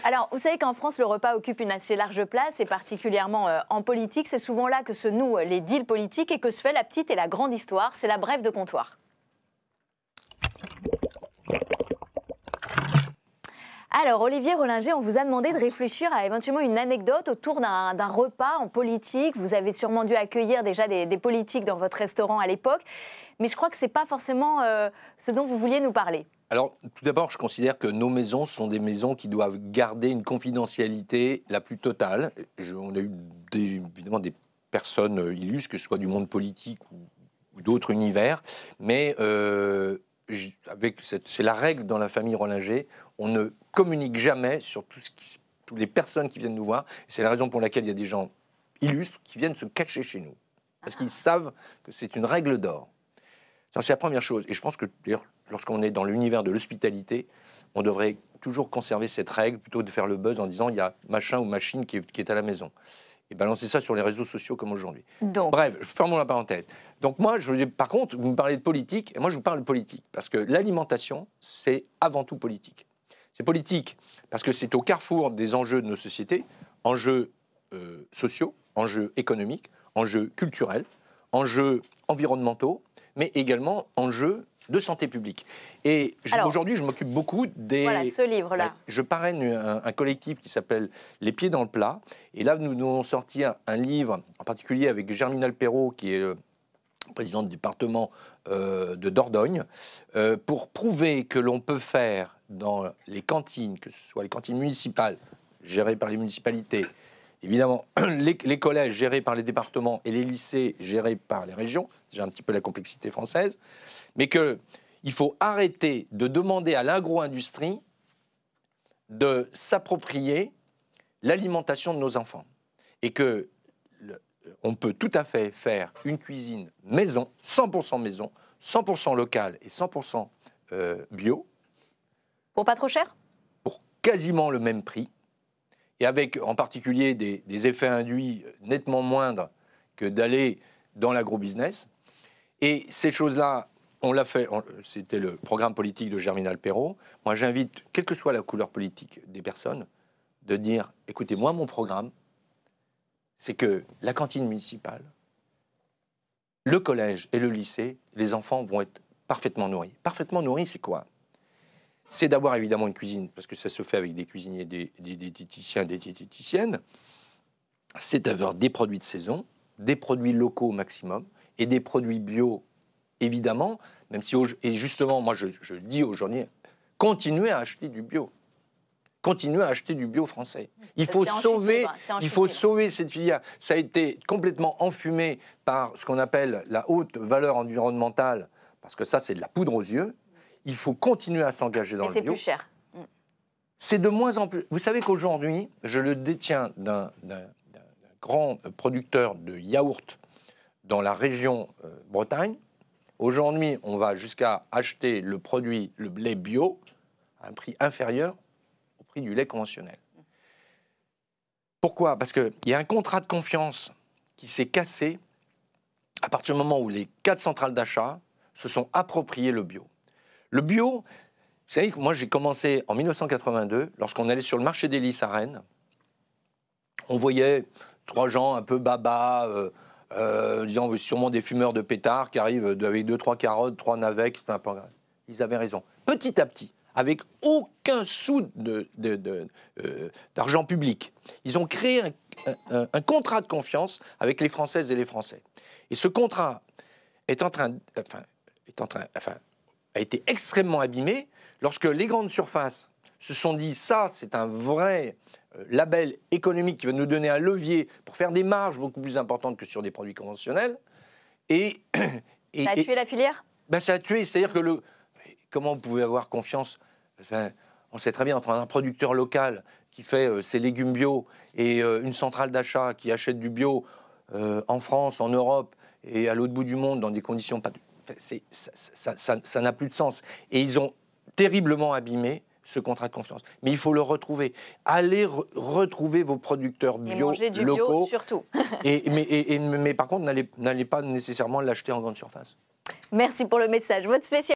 Alors, vous savez qu'en France, le repas occupe une assez large place, et particulièrement en politique. C'est souvent là que se nouent les deals politiques et que se fait la petite et la grande histoire. C'est la brève de comptoir. Alors, Olivier Rollinger, on vous a demandé de réfléchir à éventuellement une anecdote autour d'un repas en politique. Vous avez sûrement dû accueillir déjà des politiques dans votre restaurant à l'époque. Mais je crois que ce n'est pas forcément ce dont vous vouliez nous parler. Alors, tout d'abord, je considère que nos maisons sont des maisons qui doivent garder une confidentialité la plus totale. On a eu évidemment des personnes illustres, que ce soit du monde politique ou d'autres univers, mais c'est la règle dans la famille Rollinger, on ne communique jamais sur toutes les personnes qui viennent nous voir. C'est la raison pour laquelle il y a des gens illustres qui viennent se cacher chez nous, parce qu'ils savent que c'est une règle d'or. C'est la première chose. Et je pense que, d'ailleurs, lorsqu'on est dans l'univers de l'hospitalité, on devrait toujours conserver cette règle plutôt que de faire le buzz en disant il y a machin ou machine qui est à la maison. Et balancer ça sur les réseaux sociaux comme aujourd'hui. Bref, fermons la parenthèse. Donc moi, par contre, vous me parlez de politique, et moi je vous parle de politique. Parce que l'alimentation, c'est avant tout politique. C'est politique parce que c'est au carrefour des enjeux de nos sociétés, enjeux sociaux, enjeux économiques, enjeux culturels, enjeux environnementaux, mais également enjeux de santé publique. Et aujourd'hui, je m'occupe beaucoup des... Voilà, ce livre-là. Je parraine un collectif qui s'appelle Les Pieds dans le Plat. Et là, nous allons sortir un livre, en particulier avec Germinal Perrault, qui est le président du département de Dordogne, pour prouver que l'on peut faire dans les cantines, que ce soit les cantines municipales, gérées par les municipalités, évidemment, les collèges gérés par les départements et les lycées gérés par les régions, c'est déjà un petit peu la complexité française, mais qu'il faut arrêter de demander à l'agro-industrie de s'approprier l'alimentation de nos enfants. Et on peut tout à fait faire une cuisine maison, 100% locale et 100% bio. Pour pas trop cher ? Pour quasiment le même prix. Et avec en particulier des effets induits nettement moindres que d'aller dans l'agro-business. Et ces choses-là, on l'a fait, c'était le programme politique de Germinal Perrault. Moi, j'invite, quelle que soit la couleur politique des personnes, de dire, écoutez, moi, mon programme, c'est que la cantine municipale, le collège et le lycée, les enfants vont être parfaitement nourris. Parfaitement nourris, c'est quoi ? C'est d'avoir évidemment une cuisine, parce que ça se fait avec des cuisiniers, des diététiciens, des diététiciennes. C'est d'avoir des produits de saison, des produits locaux au maximum, et des produits bio, évidemment, même si, et justement, moi je dis aujourd'hui, continuez à acheter du bio. Continuez à acheter du bio français. Il faut sauver cette filière. Ça a été complètement enfumé par ce qu'on appelle la haute valeur environnementale, parce que ça, c'est de la poudre aux yeux. Il faut continuer à s'engager dans le bio. Mais c'est plus cher. C'est de moins en plus. Vous savez qu'aujourd'hui, je le détiens d'un grand producteur de yaourt dans la région Bretagne. Aujourd'hui, on va jusqu'à acheter le lait bio, à un prix inférieur au prix du lait conventionnel. Pourquoi ? Parce qu'il y a un contrat de confiance qui s'est cassé à partir du moment où les 4 centrales d'achat se sont appropriées le bio. Le bio, vous savez que moi j'ai commencé en 1982, lorsqu'on allait sur le marché des Lys à Rennes, on voyait 3 gens un peu baba, disant sûrement des fumeurs de pétards qui arrivent avec 2-3 carottes, 3 navets, c'est un peu grave. Ils avaient raison. Petit à petit, avec aucun sou d'argent public, ils ont créé un contrat de confiance avec les Françaises et les Français. Et ce contrat a été extrêmement abîmé lorsque les grandes surfaces se sont dit ça, c'est un vrai label économique qui va nous donner un levier pour faire des marges beaucoup plus importantes que sur des produits conventionnels. Ça a tué la filière ? Ça a tué, c'est-à-dire que comment vous pouvez avoir confiance ? On sait très bien, entre un producteur local qui fait ses légumes bio et une centrale d'achat qui achète du bio en France, en Europe et à l'autre bout du monde dans des conditions pas... Ça n'a plus de sens. Et ils ont terriblement abîmé ce contrat de confiance. Mais il faut le retrouver. Allez retrouver vos producteurs bio, et manger du locaux. Bio, surtout. mais par contre, n'allez pas nécessairement l'acheter en grande surface. Merci pour le message. Votre spécialité.